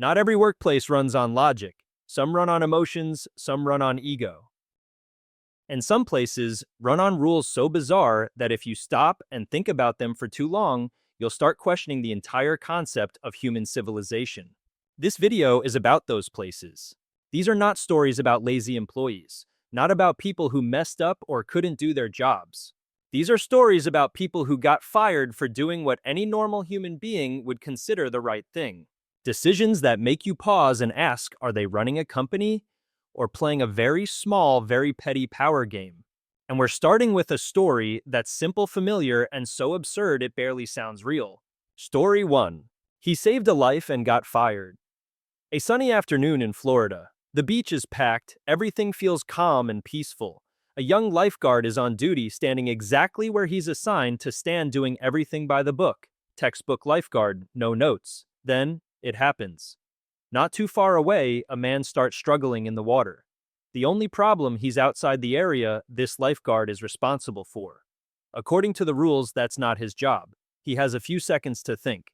Not every workplace runs on logic. Some run on emotions, some run on ego. And some places run on rules so bizarre that if you stop and think about them for too long, you'll start questioning the entire concept of human civilization. This video is about those places. These are not stories about lazy employees, not about people who messed up or couldn't do their jobs. These are stories about people who got fired for doing what any normal human being would consider the right thing. Decisions that make you pause and ask, are they running a company or playing a very small, very petty power game? And we're starting with a story that's simple, familiar, and so absurd it barely sounds real. Story 1. He saved a life and got fired. A sunny afternoon in Florida. The beach is packed, everything feels calm and peaceful. A young lifeguard is on duty, standing exactly where he's assigned to stand, doing everything by the book. Textbook lifeguard, no notes. Then, it happens. Not too far away, a man starts struggling in the water. The only problem, he's outside the area this lifeguard is responsible for. According to the rules, that's not his job. He has a few seconds to think.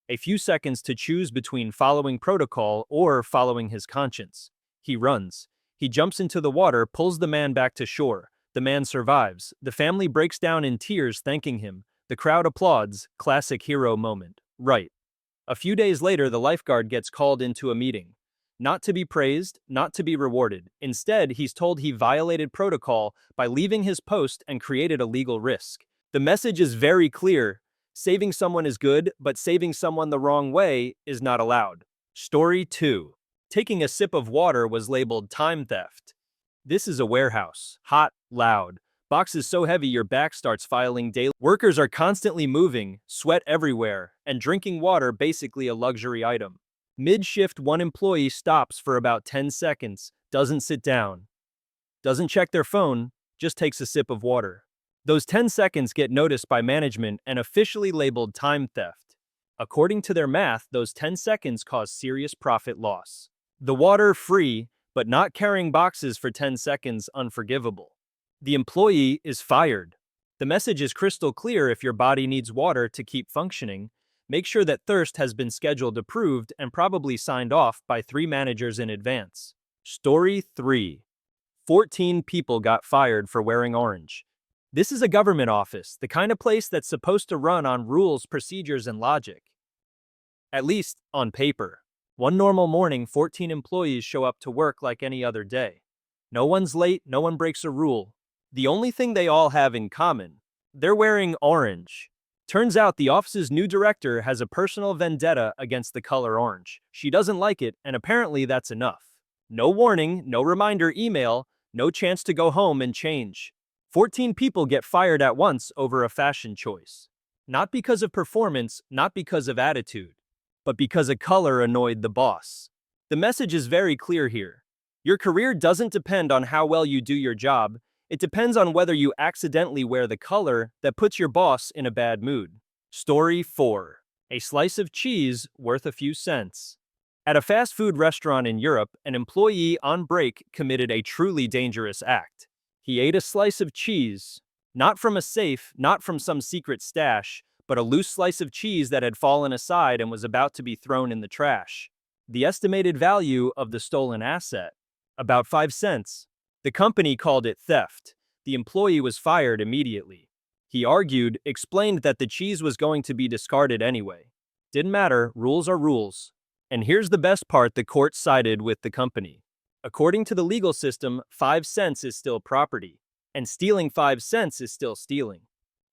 A few seconds to choose between following protocol or following his conscience. He runs. He jumps into the water, pulls the man back to shore. The man survives. The family breaks down in tears, thanking him. The crowd applauds. Classic hero moment. Right. A few days later, the lifeguard gets called into a meeting. Not to be praised, not to be rewarded. Instead, he's told he violated protocol by leaving his post and created a legal risk. The message is very clear. Saving someone is good, but saving someone the wrong way is not allowed. Story 2. Taking a sip of water was labeled time theft. This is a warehouse. Hot, loud. Boxes so heavy your back starts filing daily. Workers are constantly moving, sweat everywhere, and drinking water basically a luxury item. Mid-shift, one employee stops for about 10 seconds, doesn't sit down, doesn't check their phone, just takes a sip of water. Those 10 seconds get noticed by management and officially labeled time theft. According to their math, those 10 seconds cause serious profit loss. The water free, but not carrying boxes for 10 seconds unforgivable. The employee is fired. The message is crystal clear: if your body needs water to keep functioning, make sure that thirst has been scheduled, approved, and probably signed off by 3 managers in advance. Story 3. 14 people got fired for wearing orange. This is a government office, the kind of place that's supposed to run on rules, procedures, and logic. At least, on paper. One normal morning, 14 employees show up to work like any other day. No one's late, no one breaks a rule. The only thing they all have in common: they're wearing orange. Turns out the office's new director has a personal vendetta against the color orange. She doesn't like it, and apparently that's enough. No warning, no reminder email, no chance to go home and change. 14 people get fired at once over a fashion choice. Not because of performance, not because of attitude, but because a color annoyed the boss. The message is very clear here. Your career doesn't depend on how well you do your job. It depends on whether you accidentally wear the color that puts your boss in a bad mood. Story 4. A slice of cheese worth a few cents. At a fast food restaurant in Europe, an employee on break committed a truly dangerous act. He ate a slice of cheese, not from a safe, not from some secret stash, but a loose slice of cheese that had fallen aside and was about to be thrown in the trash. The estimated value of the stolen asset? About 5 cents. The company called it theft. The employee was fired immediately. He argued, explained that the cheese was going to be discarded anyway. Didn't matter, rules are rules. And here's the best part: the court sided with the company. According to the legal system, 5 cents is still property, and stealing 5 cents is still stealing.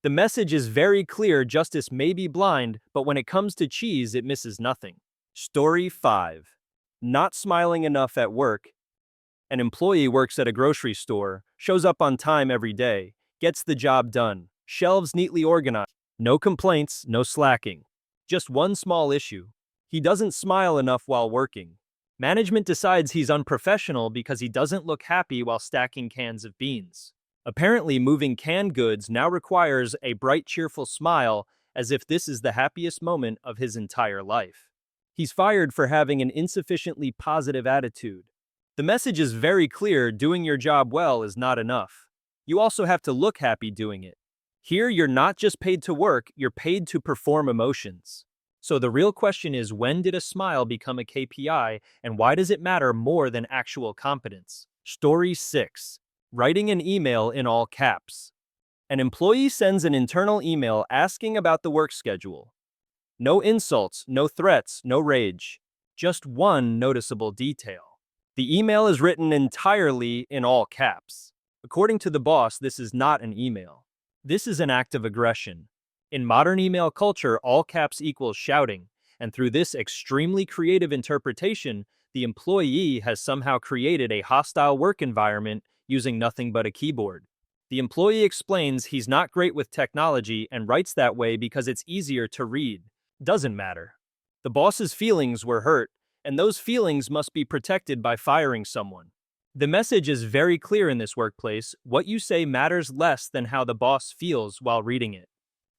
The message is very clear: justice may be blind, but when it comes to cheese, it misses nothing. Story 5. Not smiling enough at work. An employee works at a grocery store, shows up on time every day, gets the job done, shelves neatly organized. No complaints, no slacking. Just one small issue: he doesn't smile enough while working. Management decides he's unprofessional because he doesn't look happy while stacking cans of beans. Apparently, moving canned goods now requires a bright, cheerful smile, as if this is the happiest moment of his entire life. He's fired for having an insufficiently positive attitude. The message is very clear: doing your job well is not enough. You also have to look happy doing it. Here, you're not just paid to work, you're paid to perform emotions. So the real question is, when did a smile become a KPI, and why does it matter more than actual competence? Story 6. Writing an email in all caps. An employee sends an internal email asking about the work schedule. No insults, no threats, no rage. Just one noticeable detail. The email is written entirely in all caps. According to the boss, this is not an email. This is an act of aggression. In modern email culture, all caps equals shouting, and through this extremely creative interpretation, the employee has somehow created a hostile work environment using nothing but a keyboard. The employee explains he's not great with technology and writes that way because it's easier to read. Doesn't matter. The boss's feelings were hurt, and those feelings must be protected by firing someone. The message is very clear in this workplace: what you say matters less than how the boss feels while reading it.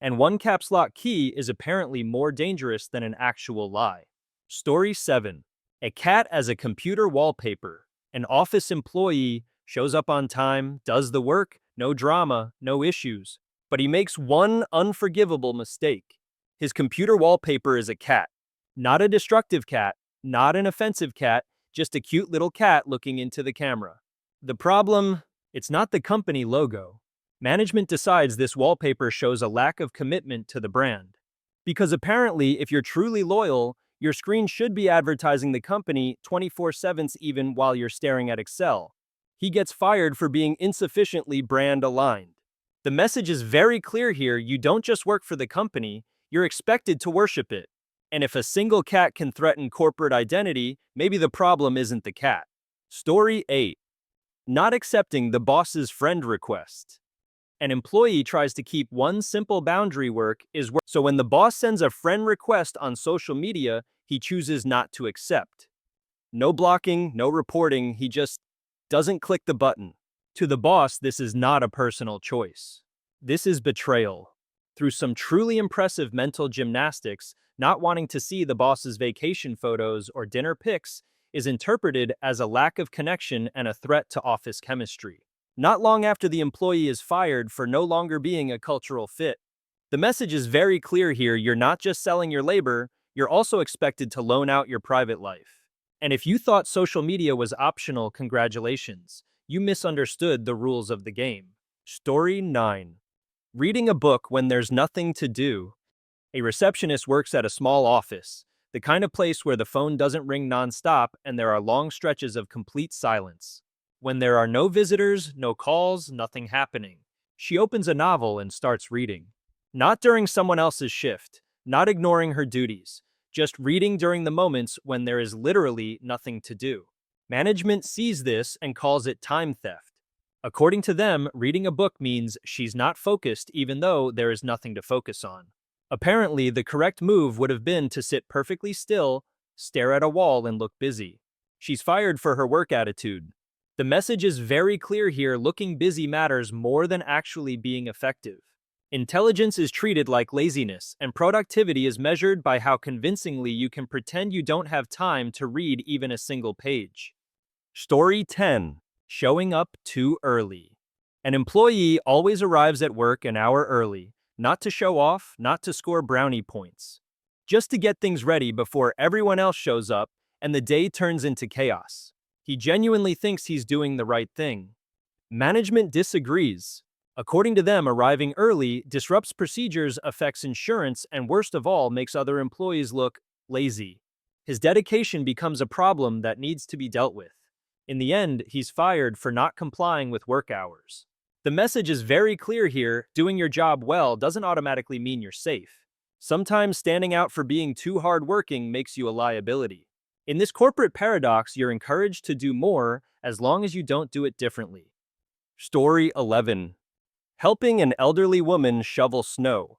And one caps lock key is apparently more dangerous than an actual lie. Story 7. A cat as a computer wallpaper. An office employee shows up on time, does the work, no drama, no issues. But he makes one unforgivable mistake. His computer wallpaper is a cat. Not a destructive cat, not an offensive cat, just a cute little cat looking into the camera. The problem? It's not the company logo. Management decides this wallpaper shows a lack of commitment to the brand. Because apparently, if you're truly loyal, your screen should be advertising the company 24/7 even while you're staring at Excel. He gets fired for being insufficiently brand aligned. The message is very clear here: you don't just work for the company, you're expected to worship it. And if a single cat can threaten corporate identity, maybe the problem isn't the cat. Story 8. Not accepting the boss's friend request. An employee tries to keep one simple boundary: work is work. So when the boss sends a friend request on social media, he chooses not to accept. No blocking, no reporting, he just doesn't click the button. To the boss, this is not a personal choice. This is betrayal. Through some truly impressive mental gymnastics, not wanting to see the boss's vacation photos or dinner pics is interpreted as a lack of connection and a threat to office chemistry. Not long after the employee is fired for no longer being a cultural fit. The message is very clear here: you're not just selling your labor, you're also expected to loan out your private life. And if you thought social media was optional, congratulations. You misunderstood the rules of the game. Story 9. Reading a book when there's nothing to do. A receptionist works at a small office, the kind of place where the phone doesn't ring nonstop and there are long stretches of complete silence. When there are no visitors, no calls, nothing happening, she opens a novel and starts reading. Not during someone else's shift, not ignoring her duties, just reading during the moments when there is literally nothing to do. Management sees this and calls it time theft. According to them, reading a book means she's not focused even though there is nothing to focus on. Apparently, the correct move would have been to sit perfectly still, stare at a wall, and look busy. She's fired for her work attitude. The message is very clear here: looking busy matters more than actually being effective. Intelligence is treated like laziness, and productivity is measured by how convincingly you can pretend you don't have time to read even a single page. Story 10. Showing up too early. An employee always arrives at work an hour early, not to show off, not to score brownie points, just to get things ready before everyone else shows up and the day turns into chaos. He genuinely thinks he's doing the right thing. Management disagrees. According to them, arriving early disrupts procedures, affects insurance, and worst of all, makes other employees look lazy. His dedication becomes a problem that needs to be dealt with. In the end, he's fired for not complying with work hours. The message is very clear here: doing your job well doesn't automatically mean you're safe. Sometimes standing out for being too hardworking makes you a liability. In this corporate paradox, you're encouraged to do more as long as you don't do it differently. Story 11. Helping an elderly woman shovel snow.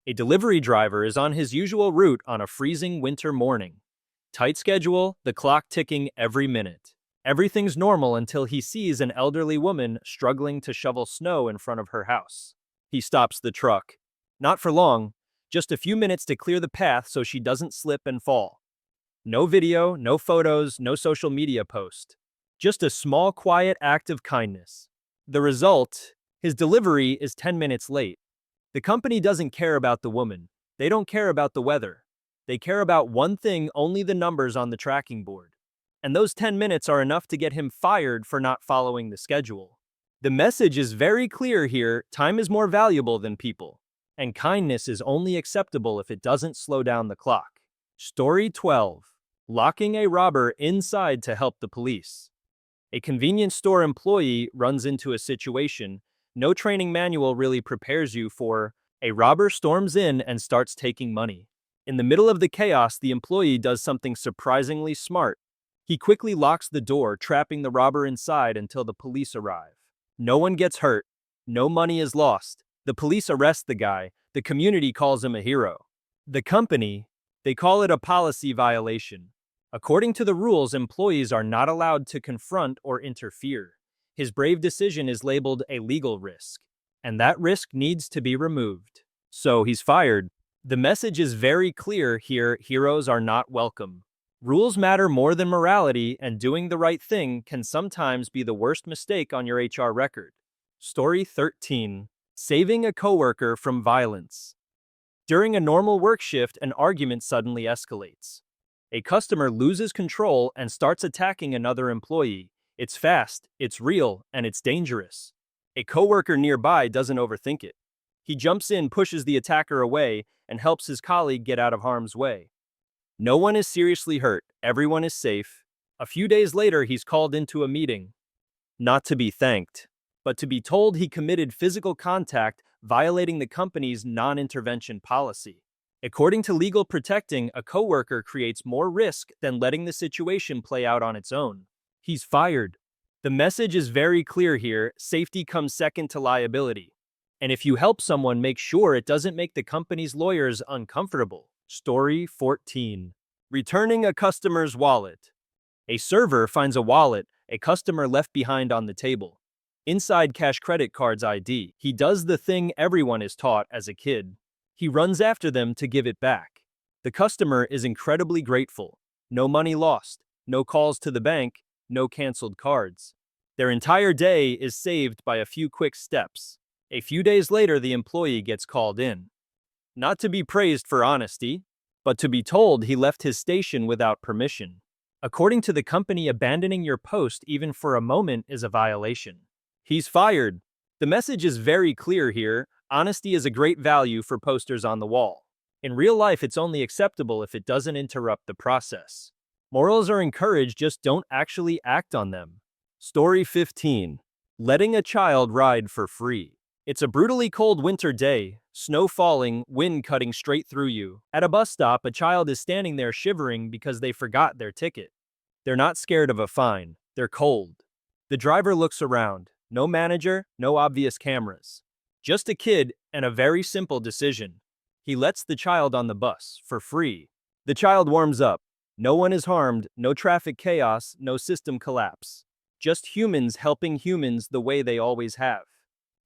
A delivery driver is on his usual route on a freezing winter morning. Tight schedule, the clock ticking every minute. Everything's normal until he sees an elderly woman struggling to shovel snow in front of her house. He stops the truck. Not for long, just a few minutes to clear the path so she doesn't slip and fall. No video, no photos, no social media post. Just a small, quiet act of kindness. The result: his delivery is 10 minutes late. The company doesn't care about the woman. They don't care about the weather. They care about one thing, only the numbers on the tracking board. And those 10 minutes are enough to get him fired for not following the schedule. The message is very clear here: time is more valuable than people. And kindness is only acceptable if it doesn't slow down the clock. Story 12. Locking a robber inside to help the police. A convenience store employee runs into a situation no training manual really prepares you for. A robber storms in and starts taking money. In the middle of the chaos, the employee does something surprisingly smart. He quickly locks the door, trapping the robber inside until the police arrive. No one gets hurt. No money is lost. The police arrest the guy. The community calls him a hero. The company, they call it a policy violation. According to the rules, employees are not allowed to confront or interfere. His brave decision is labeled a legal risk, and that risk needs to be removed. So he's fired. The message is very clear here: heroes are not welcome. Rules matter more than morality, and doing the right thing can sometimes be the worst mistake on your HR record. Story 13. Saving a coworker from violence. During a normal work shift, an argument suddenly escalates. A customer loses control and starts attacking another employee. It's fast, it's real, and it's dangerous. A coworker nearby doesn't overthink it. He jumps in, pushes the attacker away, and helps his colleague get out of harm's way. No one is seriously hurt. Everyone is safe. A few days later, he's called into a meeting. Not to be thanked, but to be told he committed physical contact, violating the company's non-intervention policy. According to legal protecting, a coworker creates more risk than letting the situation play out on its own. He's fired. The message is very clear here: safety comes second to liability. And if you help someone, make sure it doesn't make the company's lawyers uncomfortable. Story 14. Returning a customer's wallet. A server finds a wallet a customer left behind on the table. Inside, cash, credit cards, ID. He does the thing everyone is taught as a kid. He runs after them to give it back. The customer is incredibly grateful. No money lost, no calls to the bank, no canceled cards. Their entire day is saved by a few quick steps. A few days later, the employee gets called in. Not to be praised for honesty, but to be told he left his station without permission. According to the company, abandoning your post even for a moment is a violation. He's fired. The message is very clear here: honesty is a great value for posters on the wall. In real life, it's only acceptable if it doesn't interrupt the process. Morals are encouraged, just don't actually act on them. Story 15. Letting a child ride for free. It's a brutally cold winter day, snow falling, wind cutting straight through you. At a bus stop, a child is standing there shivering because they forgot their ticket. They're not scared of a fine, they're cold. The driver looks around. No manager, no obvious cameras. Just a kid and a very simple decision. He lets the child on the bus for free. The child warms up. No one is harmed, no traffic chaos, no system collapse. Just humans helping humans the way they always have.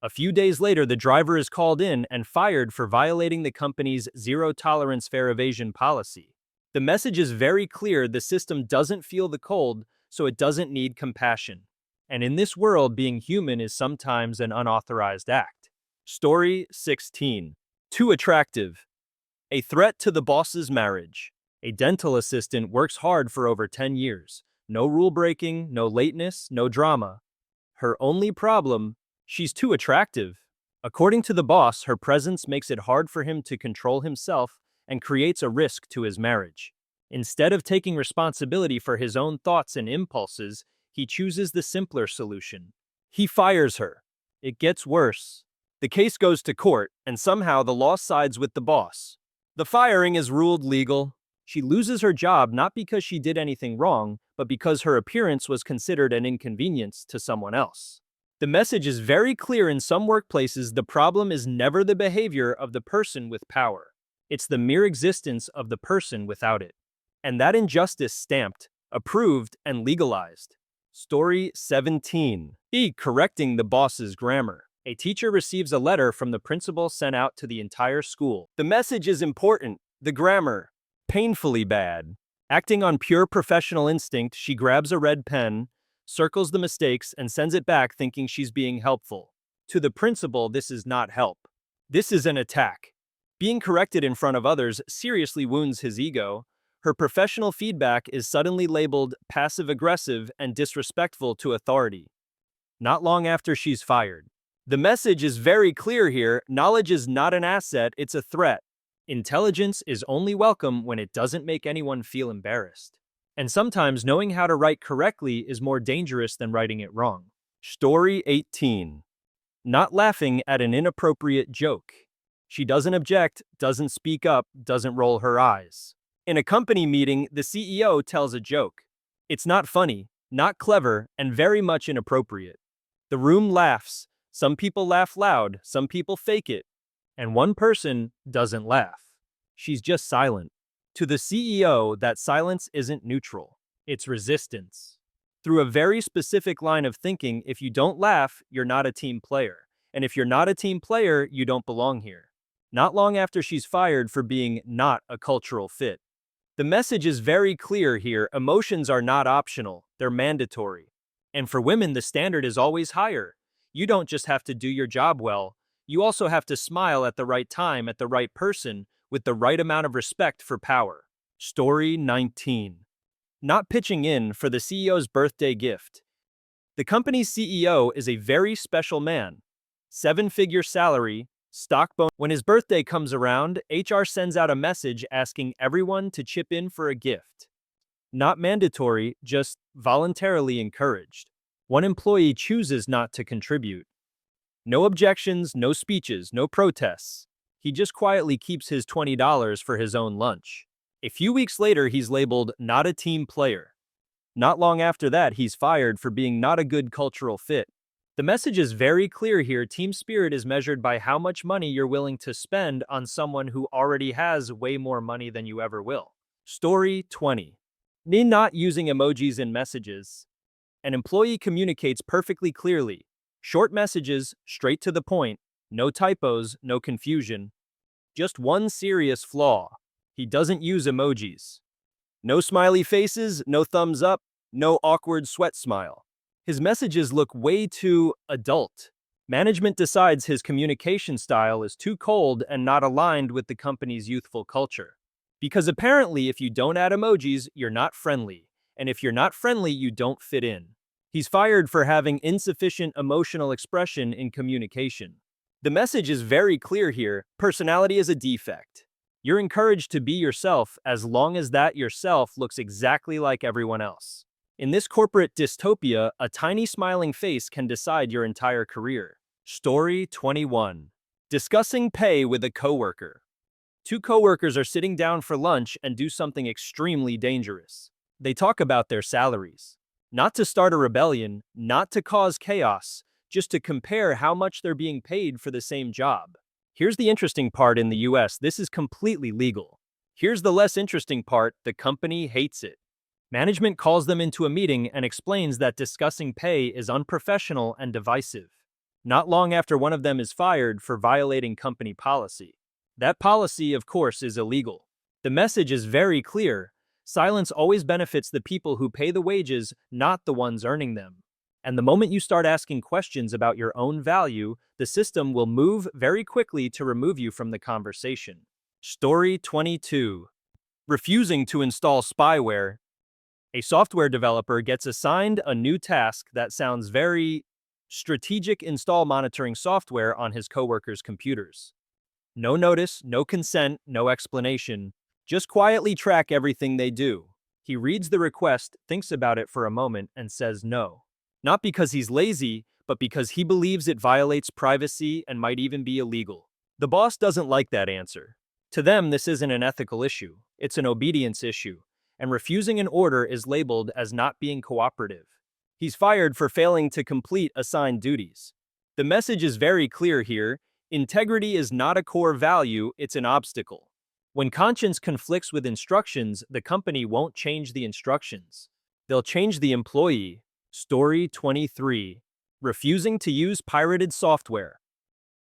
A few days later, the driver is called in and fired for violating the company's zero-tolerance fare evasion policy. The message is very clear: the system doesn't feel the cold, so it doesn't need compassion. And in this world, being human is sometimes an unauthorized act. Story 16. Too attractive. A threat to the boss's marriage. A dental assistant works hard for over 10 years. No rule breaking, no lateness, no drama. Her only problem: she's too attractive. According to the boss, her presence makes it hard for him to control himself and creates a risk to his marriage. Instead of taking responsibility for his own thoughts and impulses, he chooses the simpler solution. He fires her. It gets worse. The case goes to court, and somehow the law sides with the boss. The firing is ruled legal. She loses her job not because she did anything wrong, but because her appearance was considered an inconvenience to someone else. The message is very clear: in some workplaces, the problem is never the behavior of the person with power. It's the mere existence of the person without it. And that injustice stamped, approved, and legalized. Story 17. Correcting the boss's grammar. A teacher receives a letter from the principal sent out to the entire school. The message is important: the grammar, painfully bad. Acting on pure professional instinct, she grabs a red pen, circles the mistakes, and sends it back thinking she's being helpful. To the principal, this is not help. This is an attack. Being corrected in front of others seriously wounds his ego. Her professional feedback is suddenly labeled passive-aggressive and disrespectful to authority. Not long after she's fired. The message is very clear here: knowledge is not an asset, it's a threat. Intelligence is only welcome when it doesn't make anyone feel embarrassed. And sometimes knowing how to write correctly is more dangerous than writing it wrong. Story 18. Not laughing at an inappropriate joke. She doesn't object, doesn't speak up, doesn't roll her eyes. In a company meeting, the CEO tells a joke. It's not funny, not clever, and very much inappropriate. The room laughs. Some people laugh loud, some people fake it. And one person doesn't laugh. She's just silent. To the CEO, that silence isn't neutral. It's resistance. Through a very specific line of thinking, if you don't laugh, you're not a team player. And if you're not a team player, you don't belong here. Not long after she's fired for being not a cultural fit. The message is very clear here: emotions are not optional, they're mandatory. And for women, the standard is always higher. You don't just have to do your job well, you also have to smile at the right time at the right person with the right amount of respect for power. Story 19. Not pitching in for the CEO's birthday gift. The company's CEO is a very special man. 7-figure salary, stock bonus. When his birthday comes around, HR sends out a message asking everyone to chip in for a gift. Not mandatory, just voluntarily encouraged. One employee chooses not to contribute. No objections, no speeches, no protests. He just quietly keeps his $20 for his own lunch. A few weeks later, he's labeled not a team player. Not long after that, he's fired for being not a good cultural fit. The message is very clear here: team spirit is measured by how much money you're willing to spend on someone who already has way more money than you ever will. Story 20. Not using emojis in messages. An employee communicates perfectly clearly. Short messages, straight to the point, no typos, no confusion. Just one serious flaw: he doesn't use emojis. No smiley faces, no thumbs up, no awkward sweat smile. His messages look way too adult. Management decides his communication style is too cold and not aligned with the company's youthful culture. Because apparently, if you don't add emojis, you're not friendly. And if you're not friendly, you don't fit in. He's fired for having insufficient emotional expression in communication. The message is very clear here: personality is a defect. You're encouraged to be yourself as long as that yourself looks exactly like everyone else. In this corporate dystopia, a tiny smiling face can decide your entire career. Story 21. Discussing pay with a coworker. Two coworkers are sitting down for lunch and do something extremely dangerous. They talk about their salaries. Not to start a rebellion, not to cause chaos, just to compare how much they're being paid for the same job. Here's the interesting part: in the US, this is completely legal. Here's the less interesting part: the company hates it. Management calls them into a meeting and explains that discussing pay is unprofessional and divisive. Not long after, one of them is fired for violating company policy. That policy, of course, is illegal. The message is very clear: silence always benefits the people who pay the wages, not the ones earning them. And the moment you start asking questions about your own value, the system will move very quickly to remove you from the conversation. Story 22. Refusing to install spyware. A software developer gets assigned a new task that sounds very strategic: install monitoring software on his coworkers' computers. No notice, no consent, no explanation. Just quietly track everything they do. He reads the request, thinks about it for a moment, and says no. Not because he's lazy, but because he believes it violates privacy and might even be illegal. The boss doesn't like that answer. To them, this isn't an ethical issue, it's an obedience issue, and refusing an order is labeled as not being cooperative. He's fired for failing to complete assigned duties. The message is very clear here: integrity is not a core value, it's an obstacle. When conscience conflicts with instructions, the company won't change the instructions. They'll change the employee. Story 23. Refusing to use pirated software.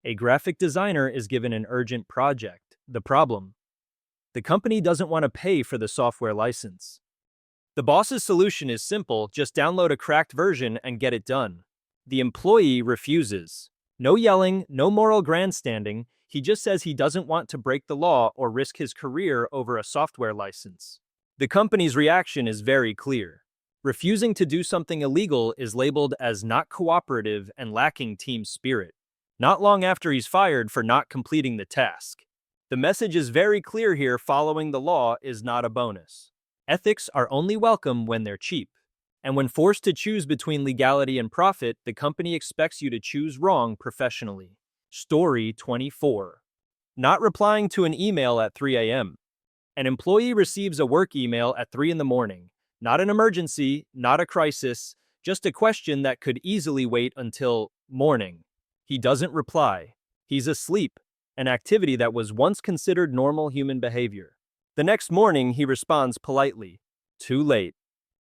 A graphic designer is given an urgent project. The problem: the company doesn't want to pay for the software license. The boss's solution is simple: just download a cracked version and get it done. The employee refuses. No yelling, no moral grandstanding. He just says he doesn't want to break the law or risk his career over a software license. The company's reaction is very clear. Refusing to do something illegal is labeled as not cooperative and lacking team spirit. Not long after he's fired for not completing the task. The message is very clear here: following the law is not a bonus. Ethics are only welcome when they're cheap. And when forced to choose between legality and profit, the company expects you to choose wrong professionally. Story 24. Not replying to an email at 3 a.m. An employee receives a work email at 3 in the morning. Not an emergency, not a crisis, just a question that could easily wait until morning. He doesn't reply. He's asleep, an activity that was once considered normal human behavior. The next morning, he responds politely. Too late.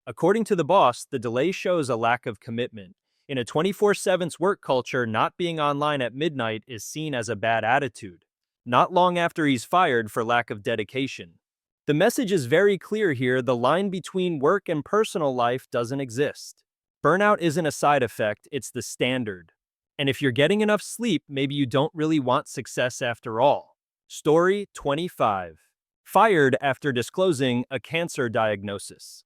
According to the boss, the delay shows a lack of commitment. In a 24/7 work culture, not being online at midnight is seen as a bad attitude. Not long after he's fired for lack of dedication. The message is very clear here: the line between work and personal life doesn't exist. Burnout isn't a side effect, it's the standard. And if you're getting enough sleep, maybe you don't really want success after all. Story 25. Fired after disclosing a cancer diagnosis.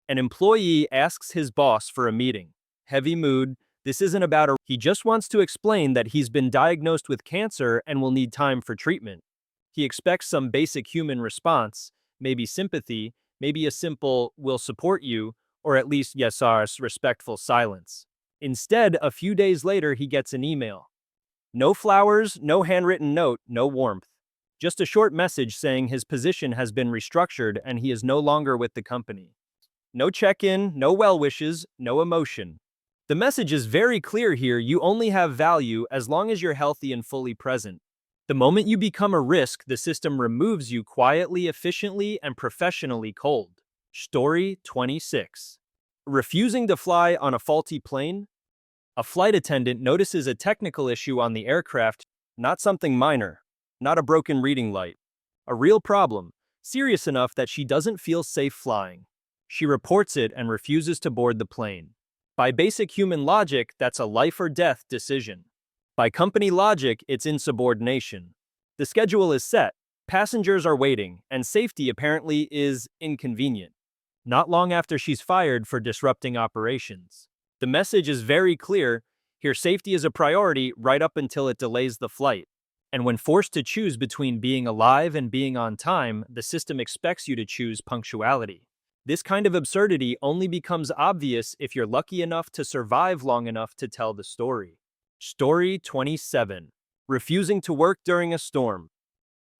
An employee asks his boss for a meeting. Heavy mood. This isn't about he just wants to explain that he's been diagnosed with cancer and will need time for treatment. He expects some basic human response, maybe sympathy, maybe a simple "we'll support you," or at least yes, respectful silence. Instead, a few days later, he gets an email. No flowers, no handwritten note, no warmth. Just a short message saying his position has been restructured and he is no longer with the company. No check-in, no well wishes, no emotion. The message is very clear here: you only have value as long as you're healthy and fully present. The moment you become a risk, the system removes you quietly, efficiently, and professionally cold. Story 26. Refusing to fly on a faulty plane? A flight attendant notices a technical issue on the aircraft, not something minor, not a broken reading light. A real problem, serious enough that she doesn't feel safe flying. She reports it and refuses to board the plane. By basic human logic, that's a life or death decision. By company logic, it's insubordination. The schedule is set, passengers are waiting, and safety apparently is inconvenient. Not long after she's fired for disrupting operations. The message is very clear: here safety is a priority right up until it delays the flight. And when forced to choose between being alive and being on time, the system expects you to choose punctuality. This kind of absurdity only becomes obvious if you're lucky enough to survive long enough to tell the story. Story 27. Refusing to work during a storm.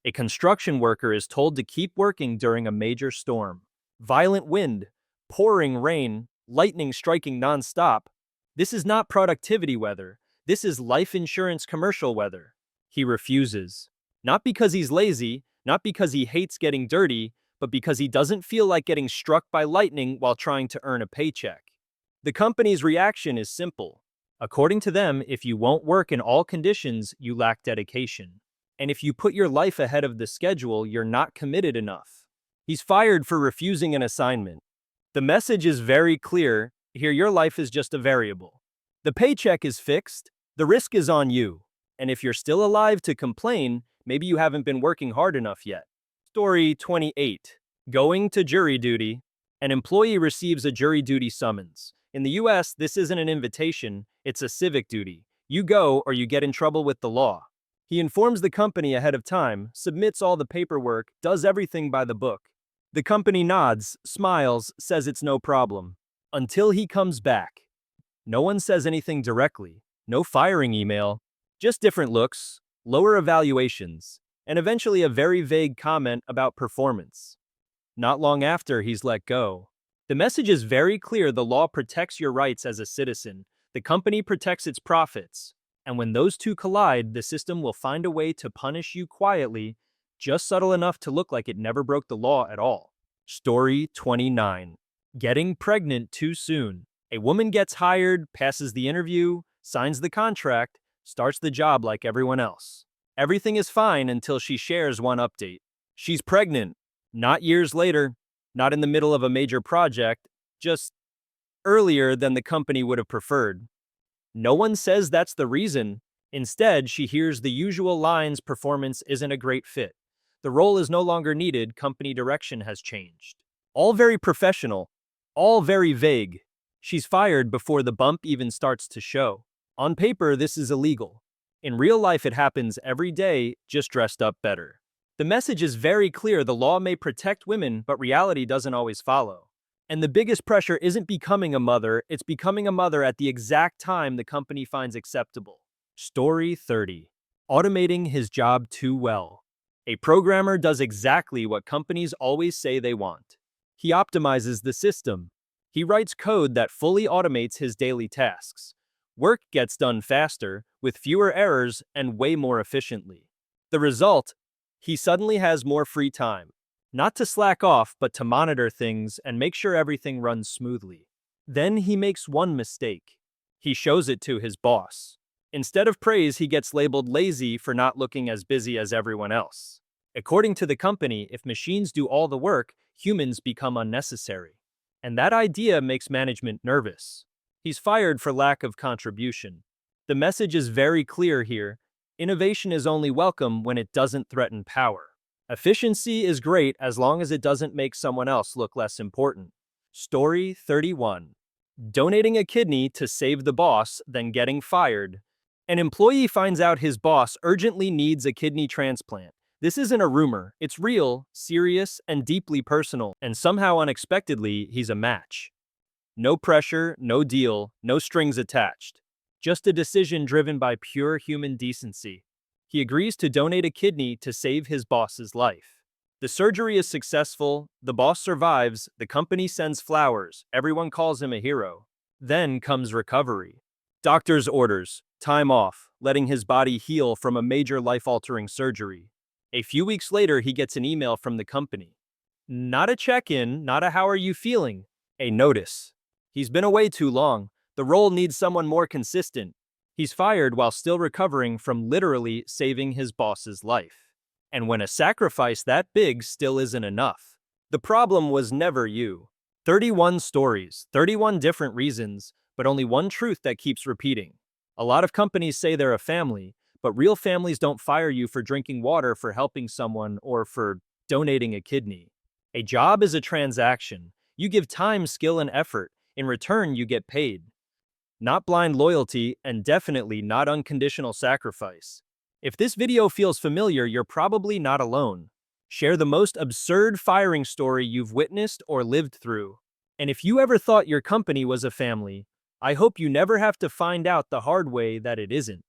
A construction worker is told to keep working during a major storm. Violent wind, pouring rain, lightning striking non-stop. This is not productivity weather. This is life insurance commercial weather. He refuses. Not because he's lazy, not because he hates getting dirty, but because he doesn't feel like getting struck by lightning while trying to earn a paycheck. The company's reaction is simple. According to them, if you won't work in all conditions, you lack dedication. And if you put your life ahead of the schedule, you're not committed enough. He's fired for refusing an assignment. The message is very clear: here your life is just a variable. The paycheck is fixed, the risk is on you. And if you're still alive to complain, maybe you haven't been working hard enough yet. Story 28. Going to jury duty. An employee receives a jury duty summons. In the US, this isn't an invitation, it's a civic duty. You go or you get in trouble with the law. He informs the company ahead of time, submits all the paperwork, does everything by the book. The company nods, smiles, says it's no problem. Until he comes back. No one says anything directly, no firing email, just different looks, lower evaluations, and eventually a very vague comment about performance. Not long after, he's let go. The message is very clear: the law protects your rights as a citizen, the company protects its profits, and when those two collide, the system will find a way to punish you quietly, just subtle enough to look like it never broke the law at all. Story 29. Getting pregnant too soon. A woman gets hired, passes the interview, signs the contract, starts the job like everyone else. Everything is fine until she shares one update. She's pregnant. Not years later, not in the middle of a major project, just earlier than the company would have preferred. No one says that's the reason. Instead, she hears the usual lines: performance isn't a great fit. The role is no longer needed, company direction has changed. All very professional, all very vague. She's fired before the bump even starts to show. On paper, this is illegal. In real life, it happens every day, just dressed up better. The message is very clear: the law may protect women, but reality doesn't always follow. And the biggest pressure isn't becoming a mother, it's becoming a mother at the exact time the company finds acceptable. Story 30. Automating his job too well. A programmer does exactly what companies always say they want. He optimizes the system. He writes code that fully automates his daily tasks. Work gets done faster, with fewer errors, and way more efficiently. The result? He suddenly has more free time. Not to slack off, but to monitor things and make sure everything runs smoothly. Then he makes one mistake. He shows it to his boss. Instead of praise, he gets labeled lazy for not looking as busy as everyone else. According to the company, if machines do all the work, humans become unnecessary. And that idea makes management nervous. He's fired for lack of contribution. The message is very clear here: innovation is only welcome when it doesn't threaten power. Efficiency is great as long as it doesn't make someone else look less important. Story 31. Donating a kidney to save the boss, then getting fired. An employee finds out his boss urgently needs a kidney transplant. This isn't a rumor, it's real, serious, and deeply personal, and somehow unexpectedly, he's a match. No pressure, no deal, no strings attached. Just a decision driven by pure human decency. He agrees to donate a kidney to save his boss's life. The surgery is successful, the boss survives, the company sends flowers, everyone calls him a hero. Then comes recovery. Doctor's orders, time off, letting his body heal from a major life-altering surgery. A few weeks later, he gets an email from the company. Not a check-in, not a "how are you feeling?" A notice. He's been away too long. The role needs someone more consistent. He's fired while still recovering from literally saving his boss's life. And when a sacrifice that big still isn't enough. The problem was never you. 31 stories, 31 different reasons, but only one truth that keeps repeating. A lot of companies say they're a family, but real families don't fire you for drinking water, for helping someone, or for donating a kidney. A job is a transaction. You give time, skill, and effort. In return, you get paid. Not blind loyalty, and definitely not unconditional sacrifice. If this video feels familiar, you're probably not alone. Share the most absurd firing story you've witnessed or lived through. And if you ever thought your company was a family, I hope you never have to find out the hard way that it isn't.